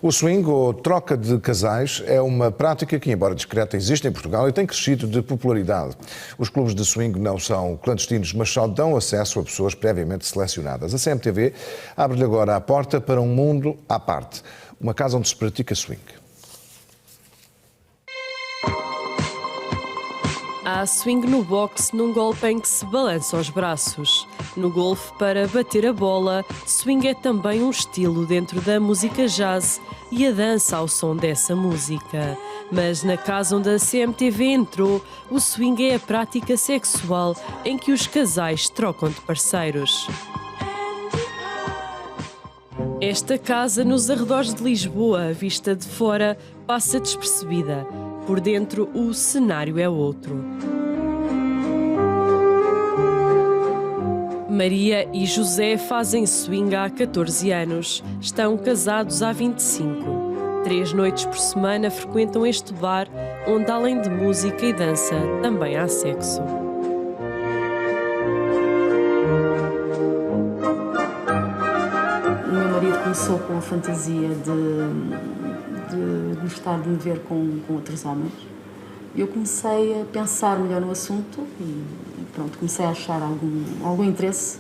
O swing, ou troca de casais, é uma prática que, embora discreta, existe em Portugal e tem crescido de popularidade. Os clubes de swing não são clandestinos, mas só dão acesso a pessoas previamente selecionadas. A CMTV abre-lhe agora a porta para um mundo à parte, uma casa onde se pratica swing. Há swing no boxe num golpe em que se balança os braços. No golfe, para bater a bola, swing é também um estilo dentro da música jazz e a dança ao som dessa música. Mas na casa onde a CMTV entrou, o swing é a prática sexual em que os casais trocam de parceiros. Esta casa, nos arredores de Lisboa, vista de fora, passa despercebida. Por dentro, o cenário é outro. Maria e José fazem swing há 14 anos. Estão casados há 25. 3 noites por semana frequentam este bar, onde além de música e dança, também há sexo. O meu marido começou com a fantasia de gostar de me ver com outros homens. Eu comecei a pensar melhor no assunto e pronto, comecei a achar algum interesse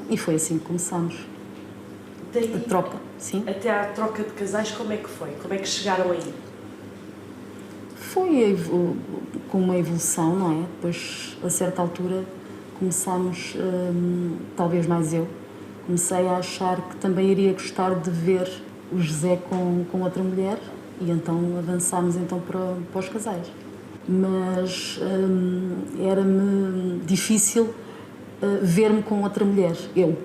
e foi assim que começamos. Daí, a troca, sim. Até à troca de casais, como é que foi? Como é que chegaram aí? Foi com uma evolução, não é? Depois, a certa altura, começámos, talvez mais eu, comecei a achar que também iria gostar de ver o José com outra mulher e então avançámos então para os casais. Mas era-me difícil ver-me com outra mulher, eu.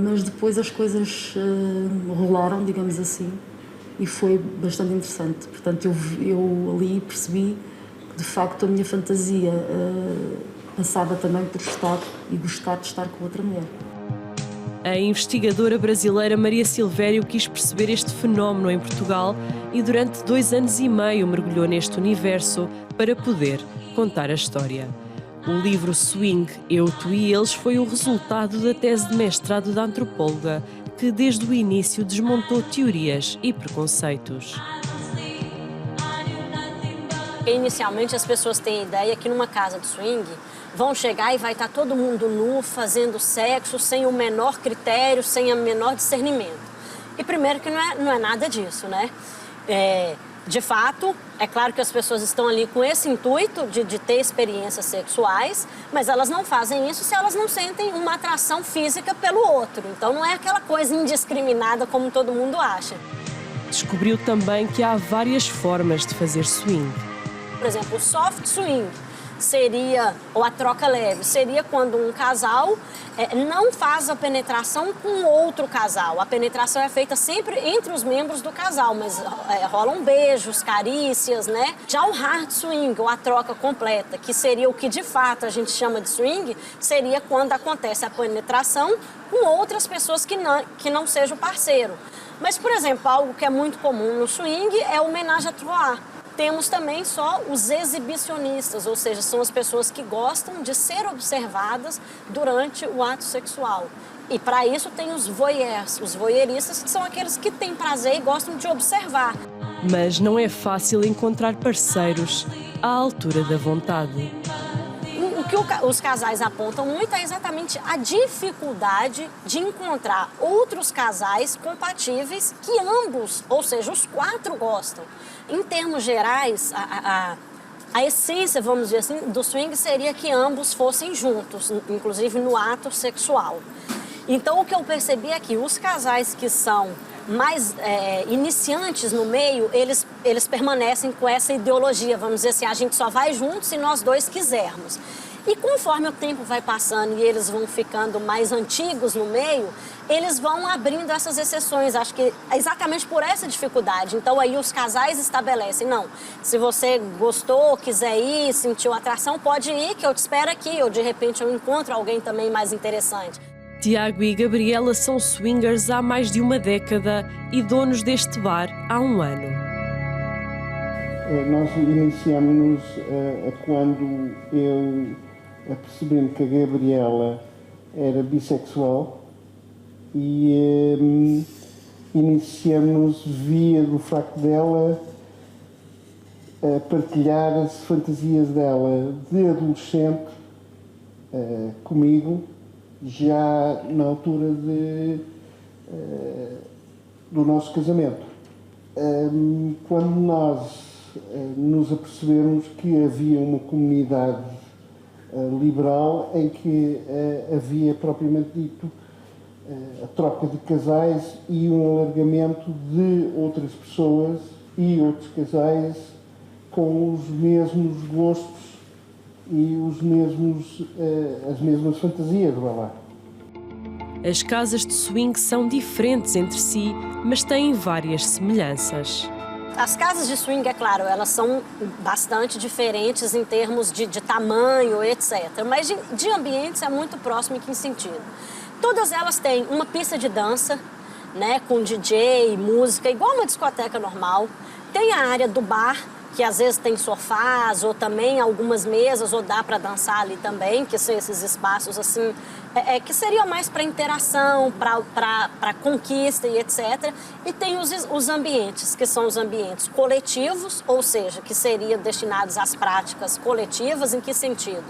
Mas depois as coisas rolaram, digamos assim, e foi bastante interessante. Portanto, eu ali percebi que, de facto, a minha fantasia passava também por estar e gostar de estar com outra mulher. A investigadora brasileira Maria Silvério quis perceber este fenómeno em Portugal e durante 2 anos e meio mergulhou neste universo para poder contar a história. O livro Swing, Eu, Tu e Eles foi o resultado da tese de mestrado da antropóloga, que desde o início desmontou teorias e preconceitos. Inicialmente as pessoas têm a ideia que numa casa de swing vão chegar e vai estar todo mundo nu, fazendo sexo, sem o menor critério, sem o menor discernimento. E primeiro que não é nada disso, né? De fato, é claro que as pessoas estão ali com esse intuito de ter experiências sexuais, mas elas não fazem isso se elas não sentem uma atração física pelo outro. Então não é aquela coisa indiscriminada como todo mundo acha. Descobriu também que há várias formas de fazer swing. Por exemplo, o soft swing seria, ou a troca leve, seria quando um casal não faz a penetração com outro casal. A penetração é feita sempre entre os membros do casal, mas rolam beijos, carícias, né? Já o hard swing, ou a troca completa, que seria o que de fato a gente chama de swing, seria quando acontece a penetração com outras pessoas que não seja o parceiro. Mas, por exemplo, algo que é muito comum no swing é o ménage à trois. Temos também só os exibicionistas, ou seja, são as pessoas que gostam de ser observadas durante o ato sexual. E para isso tem os voyeurs, os voyeuristas, que são aqueles que têm prazer e gostam de observar. Mas não é fácil encontrar parceiros à altura da vontade. O que os casais apontam muito é exatamente a dificuldade de encontrar outros casais compatíveis que ambos, ou seja, os 4 gostam. Em termos gerais, a essência, vamos dizer assim, do swing seria que ambos fossem juntos, inclusive no ato sexual. Então, o que eu percebi é que os casais que são mais iniciantes no meio, eles permanecem com essa ideologia, vamos dizer assim, a gente só vai juntos se nós 2 quisermos. E conforme o tempo vai passando e eles vão ficando mais antigos no meio, eles vão abrindo essas exceções. Acho que é exatamente por essa dificuldade. Então aí os casais estabelecem, não, se você gostou, quiser ir, sentiu atração, pode ir que eu te espero aqui. Ou de repente eu encontro alguém também mais interessante. Tiago e Gabriela são swingers há mais de uma década e donos deste bar há 1 ano. Nós iniciamos-nos quando eu apercebi-me que a Gabriela era bissexual e iniciamos via do facto dela partilhar as fantasias dela de adolescente comigo, já na altura do nosso casamento. Quando nós nos apercebemos que havia uma comunidade liberal em que havia propriamente dito a troca de casais e um alargamento de outras pessoas e outros casais com os mesmos gostos e as mesmas fantasias, vai lá. As casas de swing são diferentes entre si, mas têm várias semelhanças. As casas de swing, é claro, elas são bastante diferentes em termos de tamanho, etc. Mas de ambientes é muito próximo em que sentido? Todas elas têm uma pista de dança, né, com DJ, música, igual uma discoteca normal. Tem a área do bar, que às vezes tem sofás ou também algumas mesas, ou dá para dançar ali também, que são esses espaços assim, que seriam mais para interação, para conquista e etc. E tem os ambientes, que são os ambientes coletivos, ou seja, que seriam destinados às práticas coletivas. Em que sentido?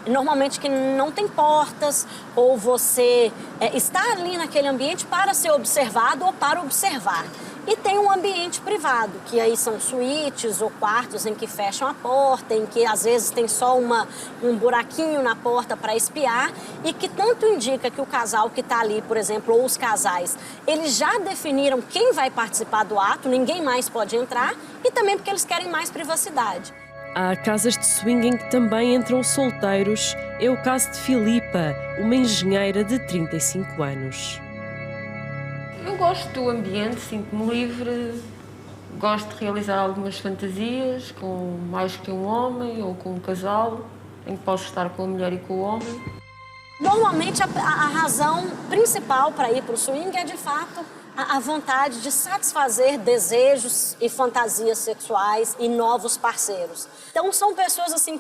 Normalmente que não tem portas, ou você está ali naquele ambiente para ser observado ou para observar. E tem um ambiente privado, que aí são suítes ou quartos em que fecham a porta, em que às vezes tem só um buraquinho na porta para espiar, e que tanto indica que o casal que está ali, por exemplo, ou os casais, eles já definiram quem vai participar do ato, ninguém mais pode entrar, e também porque eles querem mais privacidade. Há casas de swing em que também entram solteiros. É o caso de Filipa, uma engenheira de 35 anos. Eu gosto do ambiente, sinto-me livre, gosto de realizar algumas fantasias com mais que um homem ou com um casal, em que posso estar com a mulher e com o homem. Normalmente a razão principal para ir para o swing é, de fato, a vontade de satisfazer desejos e fantasias sexuais e novos parceiros. Então são pessoas assim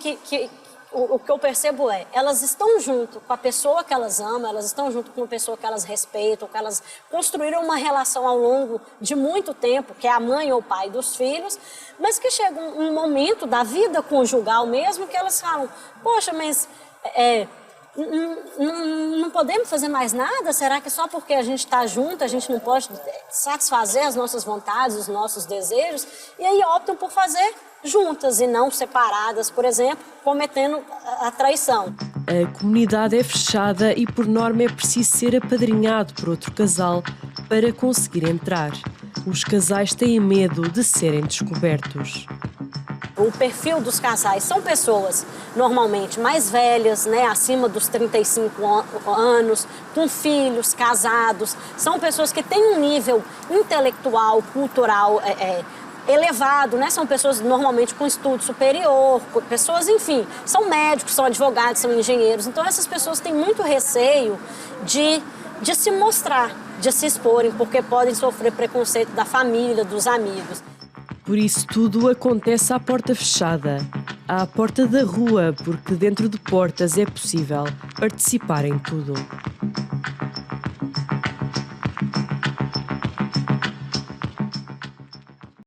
o que eu percebo elas estão junto com a pessoa que elas amam, elas estão junto com uma pessoa que elas respeitam, que elas construíram uma relação ao longo de muito tempo, que é a mãe ou o pai dos filhos, mas que chega um momento da vida conjugal mesmo que elas falam, poxa, mas não podemos fazer mais nada? Será que só porque a gente está junto a gente não pode satisfazer as nossas vontades, os nossos desejos? E aí optam por fazer juntas e não separadas, por exemplo, cometendo a traição. A comunidade é fechada e, por norma, é preciso ser apadrinhado por outro casal para conseguir entrar. Os casais têm medo de serem descobertos. O perfil dos casais são pessoas normalmente mais velhas, né, acima dos 35 anos, com filhos, casados. São pessoas que têm um nível intelectual, cultural elevado, né? São pessoas normalmente com estudo superior, pessoas, enfim, são médicos, são advogados, são engenheiros. Então essas pessoas têm muito receio de se mostrar, de se exporem, porque podem sofrer preconceito da família, dos amigos. Por isso tudo acontece à porta fechada, à porta da rua, porque dentro de portas é possível participar em tudo.